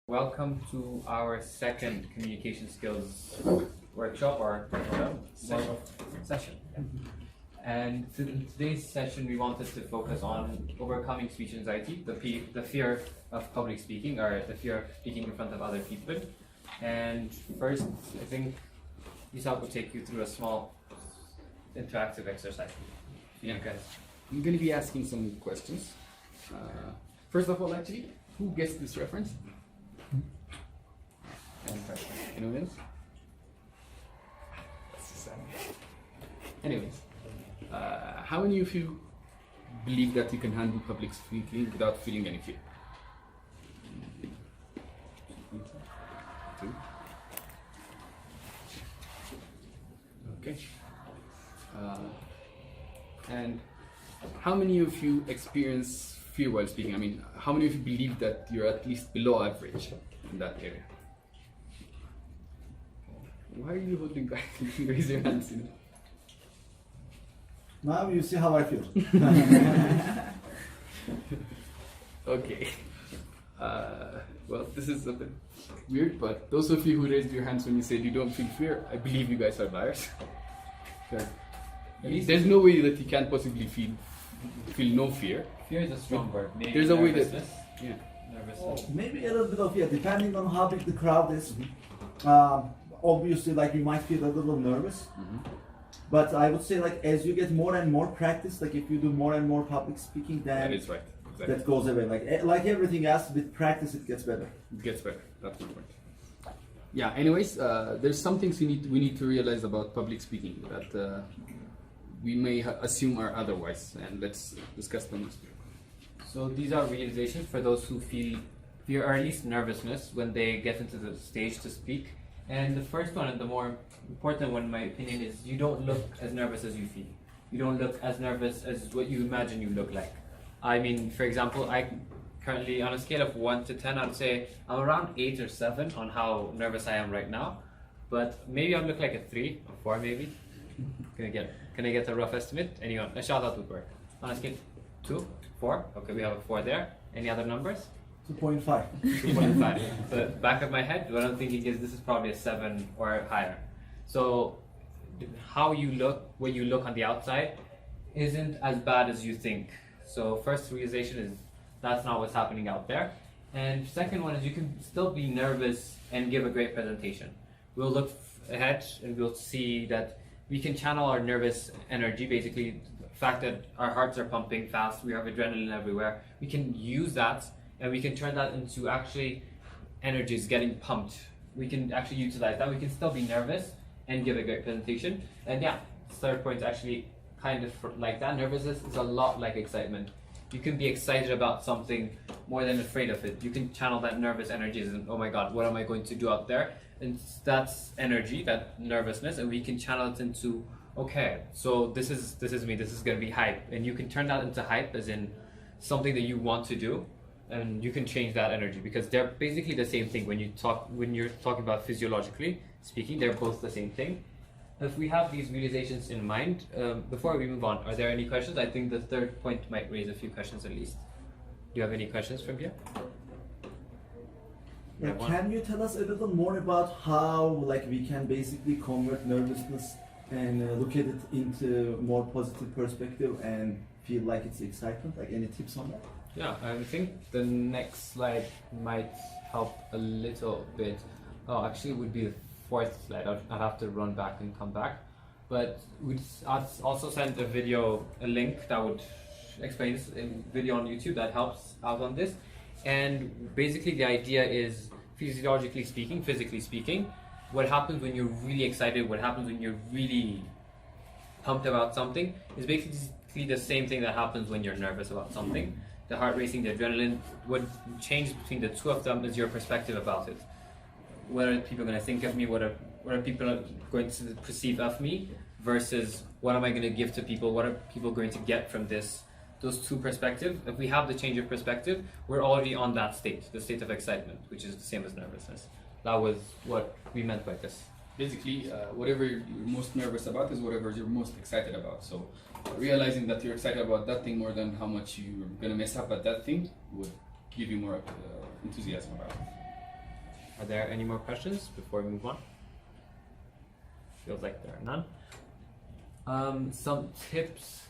Welcome to our second communication skills workshop or session. And in today's session, we wanted to focus on overcoming speech anxiety, the fear of public speaking, or the fear of speaking in front of other people. And first, I think Yisehak will take you through a small interactive exercise. Yeah, guys. I'm going to be asking some questions. First of all, actually, who gets this reference? Anyone else? Anyways, how many of you believe that you can handle public speaking without feeling any fear? Two. Okay. And how many of you experience fear while speaking? I mean, how many of you believe that you're at least below average in that area? Why are you holding back? Raise your hands. Now you see how I feel. Okay. Well, this is a bit weird, but those of you who raised your hands when you said you don't feel fear, I believe you guys are liars. There's no way that you can't possibly feel no fear. Fear is a strong word. Maybe there's a way that nervousness. Well, maybe a little bit of depending on how big the crowd is. Obviously, like you might feel a little nervous. But I would say, like, as you get more and more practice, like if you do more and more public speaking, then That is right. Exactly. that goes away. Like everything else, with practice, it gets better. It gets better. That's the point. Yeah. Anyways, there's some things we need to realize about public speaking that we may assume are otherwise, and let's discuss them. So these are realizations for those who feel fear or at least nervousness when they get into the stage to speak. And the first one, and the more important one in my opinion, is you don't look as nervous as you feel. You don't look as nervous as what you imagine you look like. I mean, for example, I currently, on a scale of 1 to 10, I'd say I'm around 8 or 7 on how nervous I am right now. But maybe I look like a 3 or 4 maybe. Can I get a rough estimate? Anyone? A shout out would work. On a scale 2, 4. Okay, we have a 4 there. Any other numbers? 2.5. 2.5. So back of my head, what I'm thinking is this is probably a 7 or higher. So how you look, when you look on the outside, isn't as bad as you think. So first realization is that's not what's happening out there. And second one is you can still be nervous and give a great presentation. We'll look ahead and we'll see that we can channel our nervous energy, basically the fact that our hearts are pumping fast, we have adrenaline everywhere. We can use that and we can turn that into actually energies getting pumped. We can actually utilize that. We can still be nervous and give a great presentation. And yeah, third point is actually kind of like that. Nervousness is a lot like excitement. You can be excited about something more than afraid of it. You can channel that nervous energy as, oh my God, what am I going to do out there? And that's energy, that nervousness, and we can channel it into, okay, so this is me, this is gonna be hype. And you can turn that into hype as in something that you want to do, and you can change that energy because they're basically the same thing. When you're talking about physiologically speaking, they're both the same thing. If we have these realizations in mind, before we move on, are there any questions? I think the third point might raise a few questions at least. Do you have any questions from here? Yeah, can you tell us a little more about how, like, we can basically convert nervousness and look at it into more positive perspective and feel like it's excitement? Like, any tips on that? Yeah, I think the next slide might help a little bit. Oh, actually, it would be the fourth slide. I'll have to run back and come back. But we'd also send a link that would explain this in video on YouTube that helps out on this. And basically the idea is, physiologically speaking, physically speaking, what happens when you're really excited, what happens when you're really pumped about something is basically the same thing that happens when you're nervous about something. The heart racing, the adrenaline, what changes between the two of them is your perspective about it. What are people going to think of me? What are people going to perceive of me? Versus what am I going to give to people? What are people going to get from this? Those two perspectives, if we have the change of perspective, we're already on that state, the state of excitement, which is the same as nervousness. That was what we meant by this. Basically, whatever you're most nervous about is whatever you're most excited about. So realizing that you're excited about that thing more than how much you're going to mess up at that thing would give you more enthusiasm about it. Are there any more questions before we move on? Feels like there are none. Some tips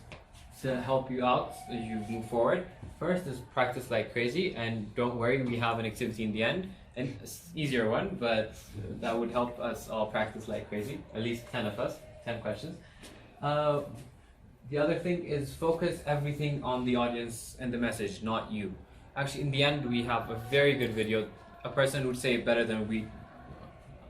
to help you out as you move forward. First is practice like crazy, and don't worry, we have an activity in the end, and it's easier one, but that would help us all practice like crazy, at least 10 of us, 10 questions. The other thing is focus everything on the audience and the message, not you. Actually, in the end, we have a very good video. A person would say it better than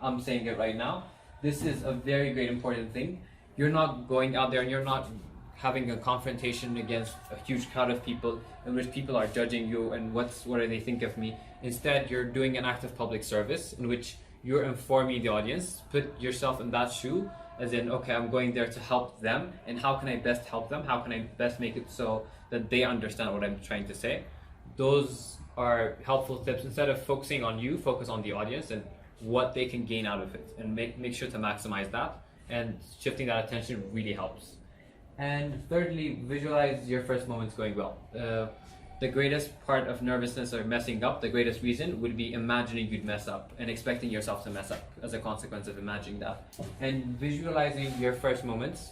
I'm saying it right now. This is a very great important thing. You're not going out there and you're not having a confrontation against a huge crowd of people in which people are judging you and what do they think of me. Instead, you're doing an act of public service in which you're informing the audience. Put yourself in that shoe, as in, okay, I'm going there to help them, and how can I best help them? How can I best make it so that they understand what I'm trying to say? Those are helpful tips. Instead of focusing on you, focus on the audience and what they can gain out of it, and make sure to maximize that, and shifting that attention really helps. And thirdly, visualize your first moments going well. The greatest part of nervousness or messing up, the greatest reason would be imagining you'd mess up and expecting yourself to mess up as a consequence of imagining that. And visualizing your first moments,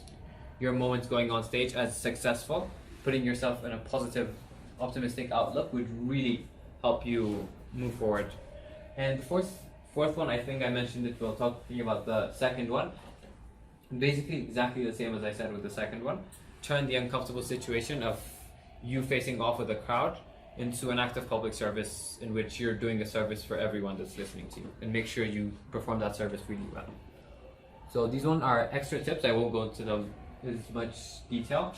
your moments going on stage as successful, putting yourself in a positive, optimistic outlook would really help you move forward. And the fourth one, I think I mentioned it while talking about the second one. Basically exactly the same as I said with the second one. Turn the uncomfortable situation of you facing off with a crowd into an act of public service in which you're doing a service for everyone that's listening to you, and make sure you perform that service really well. So these one are extra tips. I won't go into them in as much detail.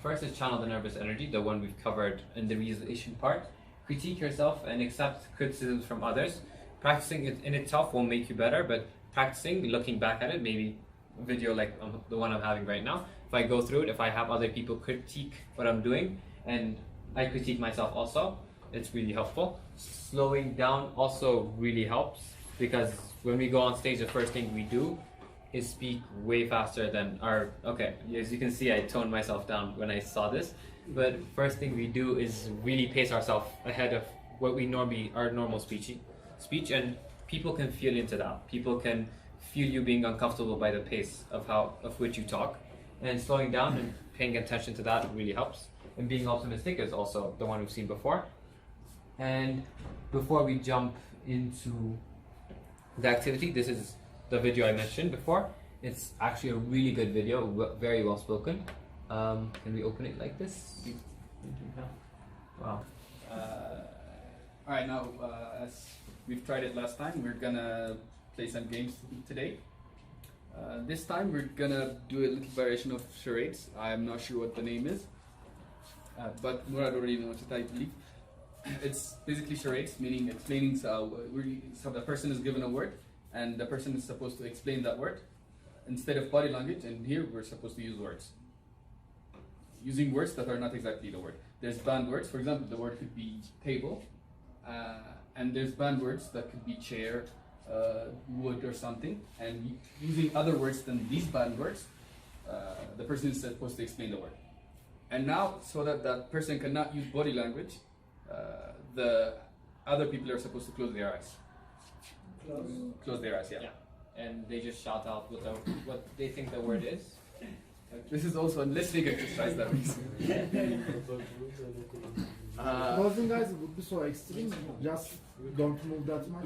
First is channel the nervous energy, the one we've covered in the realization part. Critique yourself and accept criticisms from others. Practicing it in itself won't make you better, but practicing, looking back at it, maybe a video like the one I'm having right now, if I go through it, if I have other people critique what I'm doing and I critique myself also, it's really helpful. Slowing down also really helps, because when we go on stage, the first thing we do is speak way faster than okay, as you can see, I toned myself down when I saw this, but first thing we do is really pace ourselves ahead of what we normally, our normal speech, and people can feel into that. People can feel you being uncomfortable by the pace of which you talk, and slowing down and paying attention to that really helps. And being optimistic is also the one we've seen before. And before we jump into the activity, this is the video I mentioned before. It's actually a really good video, very well spoken. Can we open it like this? Wow. Alright, now as we've tried it last time, we're gonna play some games today. This time we're gonna do a little variation of charades. I'm not sure what the name is, but Murad already knows it, I believe. It's basically charades, meaning explaining, so the person is given a word and the person is supposed to explain that word instead of body language, and here we're supposed to use words. Using words that are not exactly the word. There's banned words, for example, the word could be table, and there's banned words that could be chair, wood or something, and using other words than these banned words, the person is supposed to explain the word. And now, so that that person cannot use body language, the other people are supposed to close their eyes. Close their eyes, yeah. And they just shout out what they think the word is. This is also a listening exercise that we Closing eyes would be so extreme. Just don't move that much.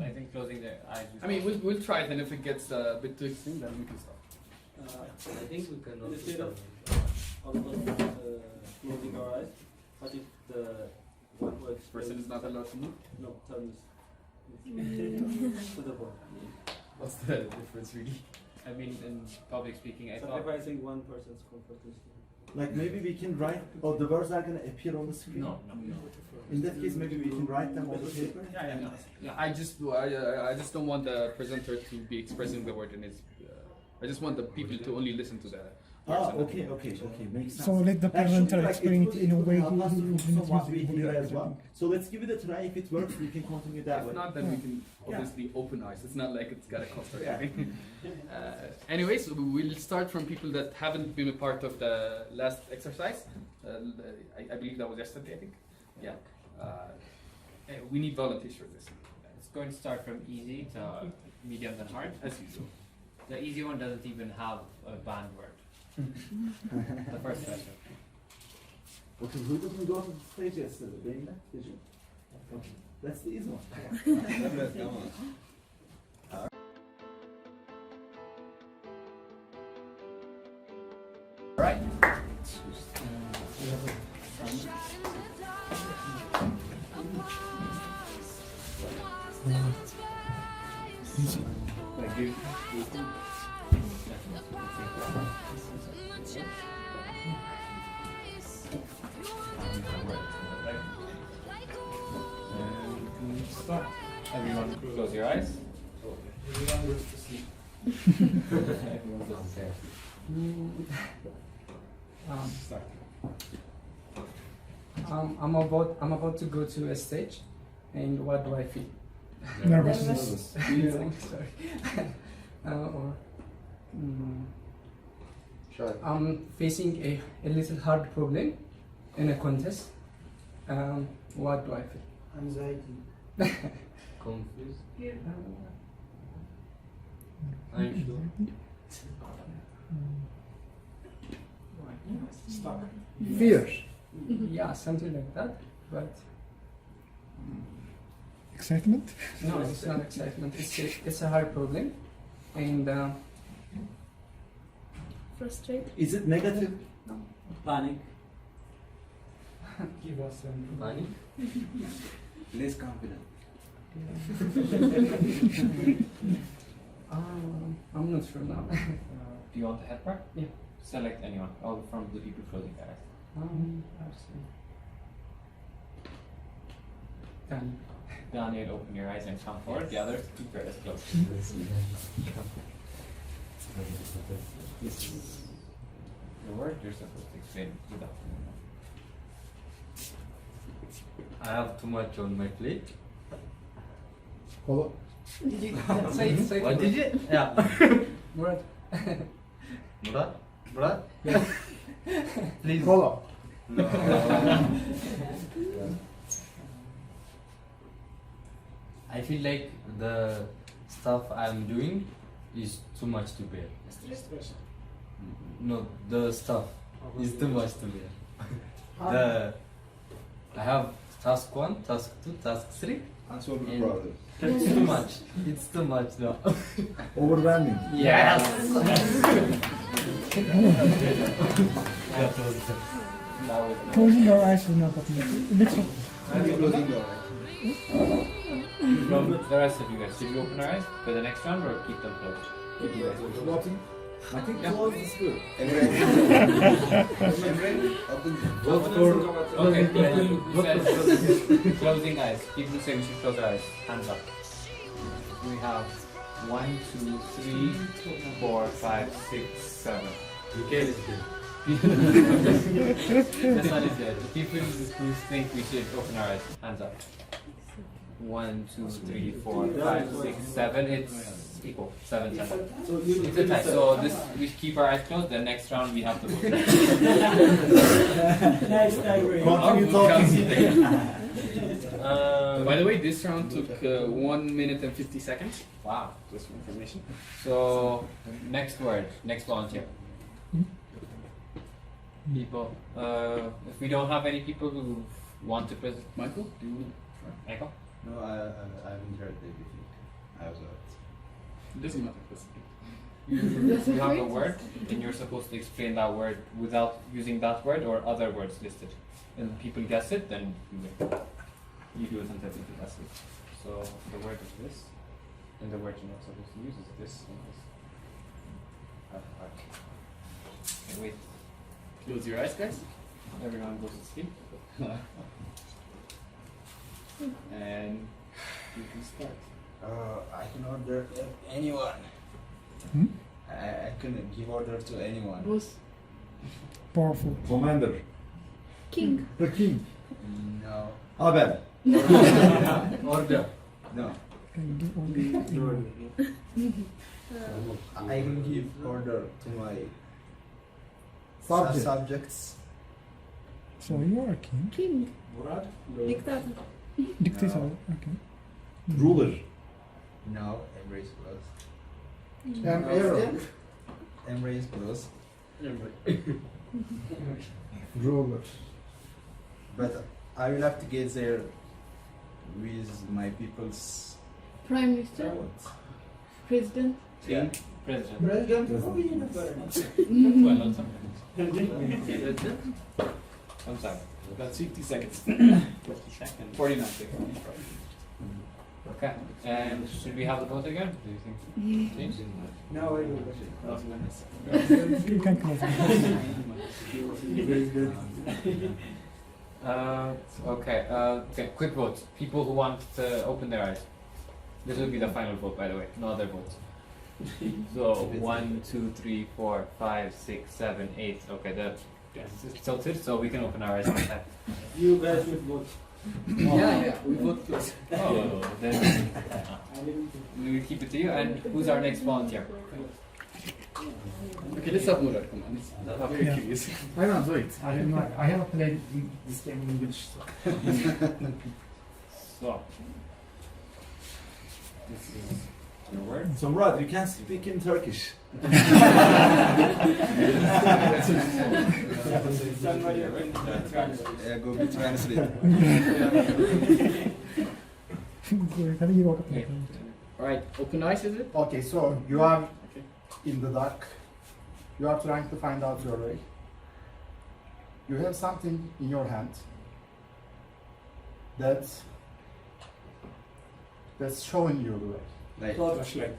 I think closing their eyes. I mean, we'll try it, and if it gets a bit too extreme, then we can stop. I think we can also instead of closing our eyes, but if the one who This person is not allowed to move. no turns to the point. What's the difference, really? I mean, in public speaking, I thought. Sacrificing one person's comfort is Like maybe we can write, or the words are gonna appear on the screen. No. In that case, maybe we can write them on the paper. Yeah, I just don't want the presenter to be expressing the word in his. I just want the people to only listen to that. Okay, makes sense. So let the presenter Actually, explain it in a way help us to he focus on what we will hear as well. So let's give it a try. If it works, we can continue that way. If not, then we can obviously open eyes. It's not like it's got a cost or anything. Anyways, we'll start from people that haven't been a part of the last exercise. I believe that was yesterday, I think. Yeah. Hey, we need volunteers for this. It's going to start from easy to medium then hard. As usual. The easy one doesn't even have a banned word. The first question. Okay, who didn't go to the stage yesterday? Being that, did you? Okay. That's the easy one. Alright. Thank you. And start. Everyone close your eyes. Everyone goes to sleep. Everyone goes to sleep. Start. I'm about to go to a stage, and what do I feel? Nervousness. Sorry. Or I'm facing a little hard problem in a contest. What do I feel? Anxiety. Confused. Unsure. Stuck. Fear. Yeah, something like that. But Excitement. no, it's not excitement. It's a hard problem, and Frustrated. Is it negative? Panic. Give us some. Panic. Less confident. I'm not sure now. Do you want the head part? Yeah. Select anyone. All from the people closing their eyes. I'll see. Done. Daniel, open your eyes and come forward. The others, keep your eyes closed. This is the word you're supposed to explain without. I have too much on my plate. Follow. Say it. What did you? Yeah. Murad. Murad? Murad? Please. Follow. No. I feel like the stuff I'm doing is too much to bear. No, the stuff is too much to bear. I have task 1, task 2, task 3. Unsolved And- problems. It's too much. It's too much now. Overwhelming. Yes! That was the That was Closing your eyes will not happen. A bit so. From the rest of you guys, should we open our eyes for the next round or keep them closed? Keep you guys closed. Floating. I think close is good. vote for Okay, who says closing eyes? People say we should close our eyes. Hands up. We have 1, 2, 3, 4, 5, 6, 7. Mikhail is good. This one is dead. The people who think we should open our eyes. Hands up. 1, 2, 3, 4, 5, 6, 7. It's equal. 7, 7. It's a tie. So this we keep our eyes closed. The next round we have to vote. Continue talking. By the way, this round took 1 minute and 50 seconds. Wow. Just for information. So next word, next volunteer. People. If we don't have any people who want to present, Michael, do you need? Michael. No, I haven't heard everything. I was It doesn't matter. You have a word, and you're supposed to explain that word without using that word or other words listed. And people guess it, then you win. You do it until people guess it. So the word is this, and the word you're not supposed to use is this and this. Okay, wait. Close your eyes, guys. Everyone goes to sleep. And you can start. I can order anyone. Hmm? I can give order to anyone. Boss. Powerful. Commander. King. The king. No. Abel. Order. No. Can you do all I can give order to my Subject. subjects. So you are king. King. Dictator. Dictator. No. Okay. Ruler. No, Emre is close. Arrow. Emre is close. Ruler. But I will have to get there with my people's Prime Minister, what? President. Yeah. President. President. Well, not sometimes. I'm sorry. That's 50 seconds. 50 seconds. 49 seconds. Okay. And should we have the vote again? Do you think? James? No, I You can close it. Okay, quick votes. People who want to open their eyes. This will be the final vote, by the way. No other votes. So 1, 2, 3, 4, 5, 6, 7, 8. Okay, it's tilted, so we can open our eyes. You guys will vote. Yeah, we vote close. Oh, then we will keep it to you. And who's our next volunteer? Okay, let's have Murad, come on. Okay. Yeah. Curious. I don't do it. I haven't played this game in English. So, this is your word. So Murat, you can speak in Turkish. Go be translate. Hadi iyi vakit. Okay. Alright, open eyes is it? Okay, so you are in the dark. You are trying to find out your way. You have something in your hand that's showing you the way. Like, Flashlight.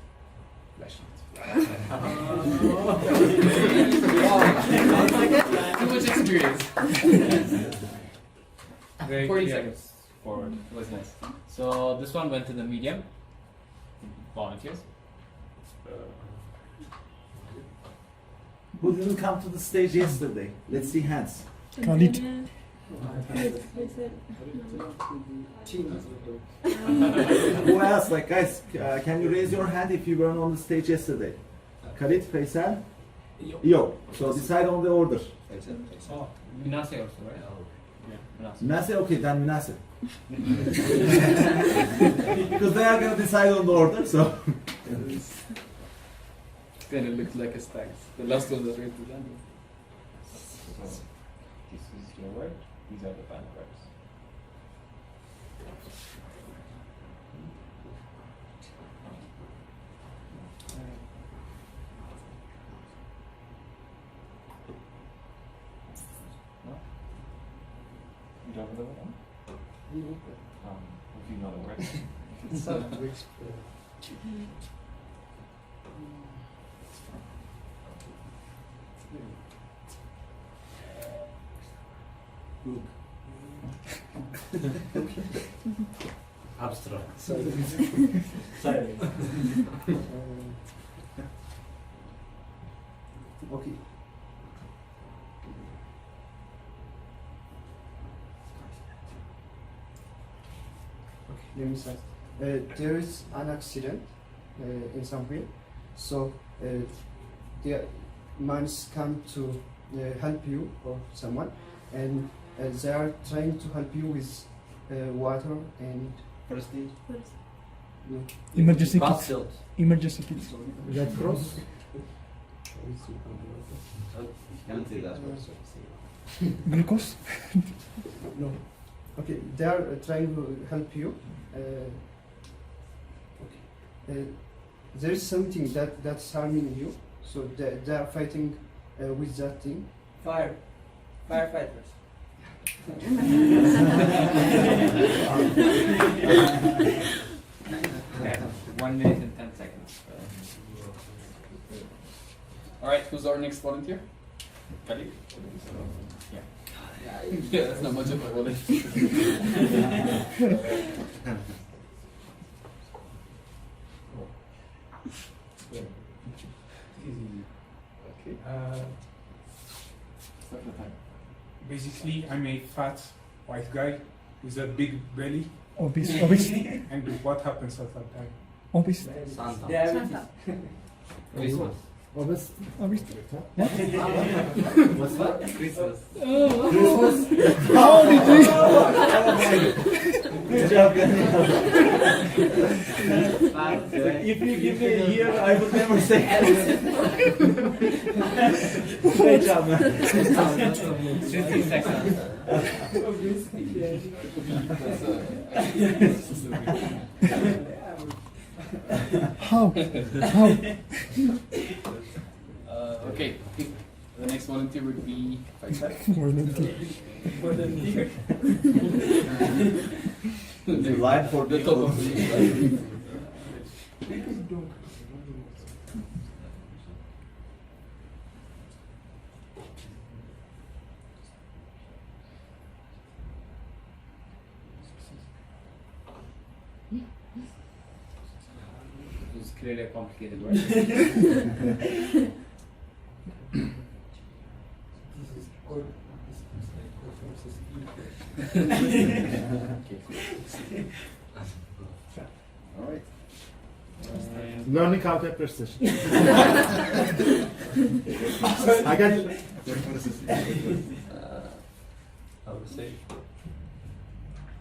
Too much experience. Very 40 clear seconds. forward. It was nice. So this one went to the medium. Volunteers. Who didn't come to the stage yesterday? Let's see hands. Khalid. Who else? Like guys, can you raise your hand if you weren't on the stage yesterday? Khalid, Faisal? Yo. So decide on the order. Minase also, right? Yeah. Minase, okay, then Minase. Because they are going to decide on the order, so. Then it looks like a stag. The last one that raised the hand. So this is your word. These are the final words. No? You don't know the word? If you know the word. Abstract. Okay. Let me start. There is an accident in somewhere, so the mans come to help you or someone, and they are trying to help you with water and first aid. Emergency kit. Bathfield. Emergency kit. Red Cross. Can't say that word, so Glucose. no. Okay, they are trying to help you. There is something that's harming you, so they are fighting with that thing. Firefighters. Okay. 1 minute and 10 seconds. Alright, who's our next volunteer? Khalid? Yeah. Yeah, that's not much of a volunteer. Okay. Start the time. Basically, I'm a fat white guy with a big belly. Obese. Obesity. And what happens at that time? Obese. Santa. Diabetes. This one. Obviously. Obviously. What's that? Christmas. Christmas. How did you? Good job, guys. If you give me a year, I would never say anything. Great job, man. 15 seconds. How? Okay, the next volunteer would be Faisal. The line for The top of the list. It's clearly a complicated word. All right. Learning how to precision. I got it. I would say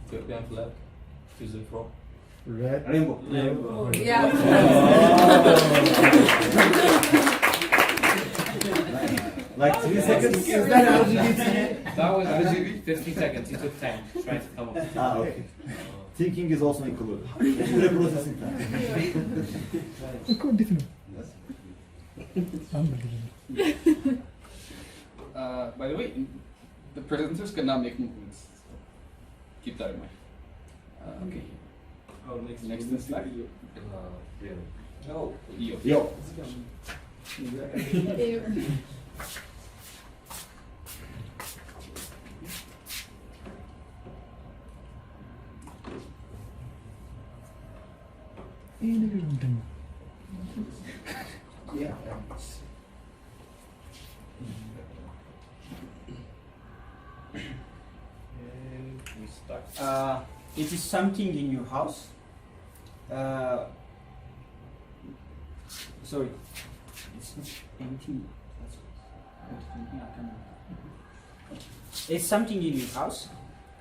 Ethiopian flag, choosing from. Red. Rainbow. Like 3 seconds. Is that LGBT? That was 15 seconds. You took 10 trying to come up with Ah, okay. Thinking is also included. Pre-processing time. Different. Unbelievable. By the way, the presenters cannot make movements. Keep that in mind. Okay. Next slide. No. Yo. Yo. Yeah. And we start. It is something in your house. Sorry. It's not anything. It's something in your house.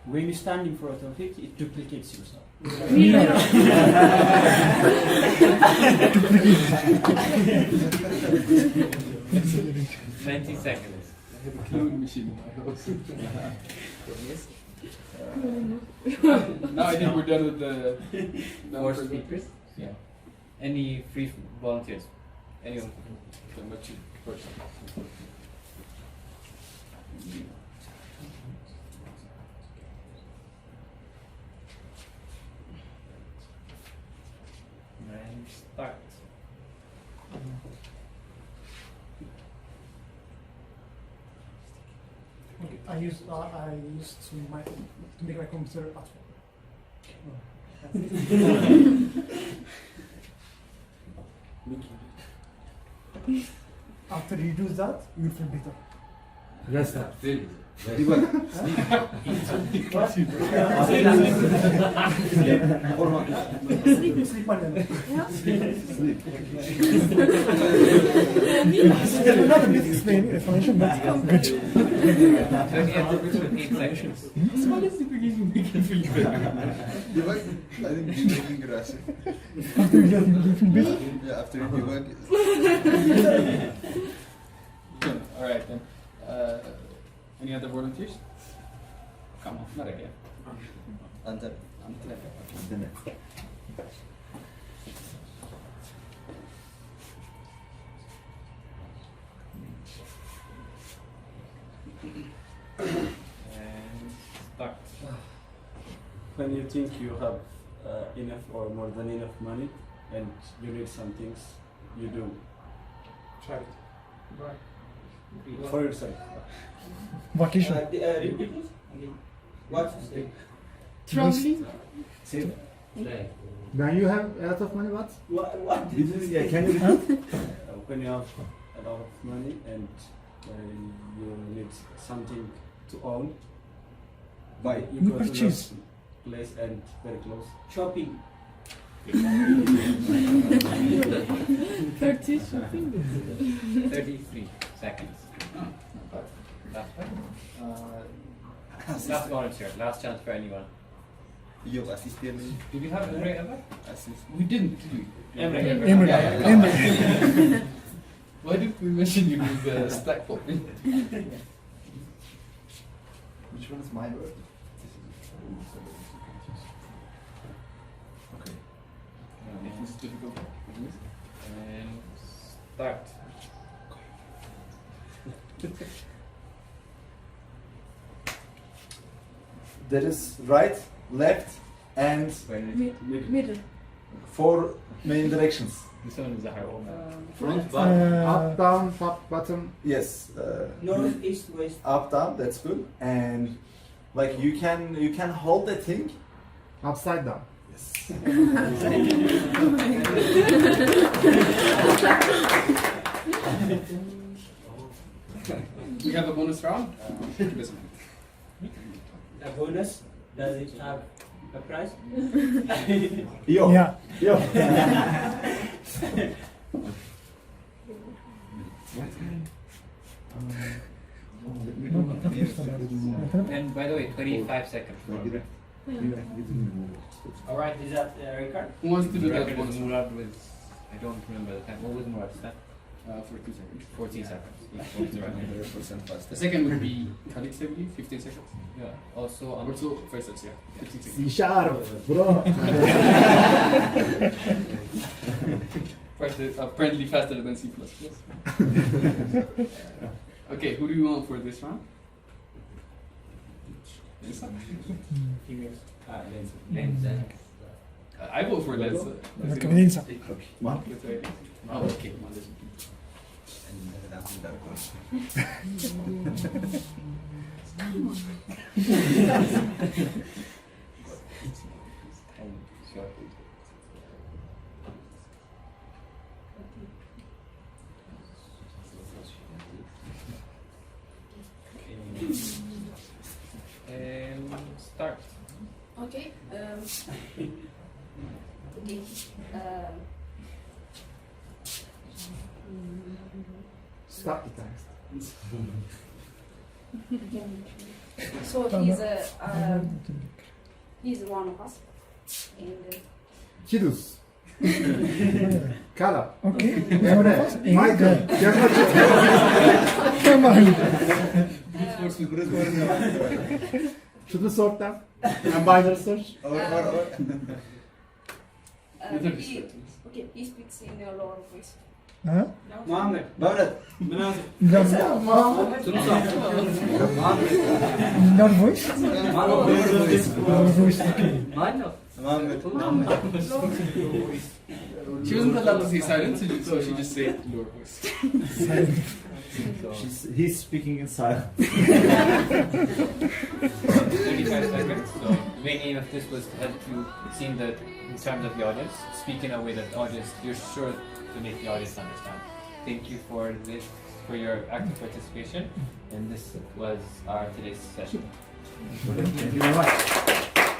When you stand in front of it, it duplicates yourself. 20 seconds. I have a clone machine. Now I think we're done with the More speakers? Yeah. Any free volunteers? Anyone? So much first. And start. Okay, I used to make my computer at home. After you do that, you will feel better. Restart. Sleep manually. Not a bit explanation, but good. 30 and 15 seconds. Debug, I think debugging grass. After you feel better. Yeah, after you debug. All right then. Any other volunteers? Come on, not again. Enter. And start. When you think you have enough or more than enough money and you need some things, you do Charity. for yourself. Vacation. Repeat it again. What's the name? Traveling. When you have a lot of money, what? What? Yeah, can you repeat? When you have a lot of money and you need something to own, Buy. you You go to purchase. that place and very close. Shopping. 30 something. 33 seconds. Last one? Last volunteer. Last chance for anyone. Yok asist yemeği. Did you have Emre ever? Asist. We didn't do it. Emre. Emre. Yeah. Emre. Why did we mention you with the stack pop? Which one is my word? Okay. This is difficult. And start. There is right, left, and Middle. 4 main directions. This one is a hard one. Front, Up, down, top, bottom. Yes. North, east, west. Up, down. That's good. And like you can hold the thing. Upside down. Yes. We have a bonus round. Doesn't A bonus, does it have a price? Yo. Yeah. Yo. And by the way, 25 seconds. Alright, is that record? Who wants to do that Record bonus is round? Murad with, I don't remember the time. What was Murad's time? 42 seconds. 14 seconds. Yeah, what was the record? 100% faster. The second would be Khalid 70, 15 seconds. Yeah. Also, Also, Faisal's, yeah, 15 seconds. C sharp, bro. Apparently faster than C++. Okay, who do you want for this round? Lisa? Females. Lenza. I vote for Lisa. Lenza. One. Oh, okay. One doesn't. And start. Okay. Okay. Stop the time. So he's one of us, and Kidus. Kala. Okay. Emre. Michael. Come on. Should we sort them? And binary search? okay, he speaks in a lower voice. Huh? Muhammad. Muhammad. Not voice? Lower voice. Okay. She wasn't allowed to say silent, so she just said lower voice. He's speaking in silence. 35 seconds. So the main aim of this was to help you see in terms of the audience, speak in a way that the audience, you're sure to make the audience understand. Thank you for your active participation, and this was our today's session. Thank you very much.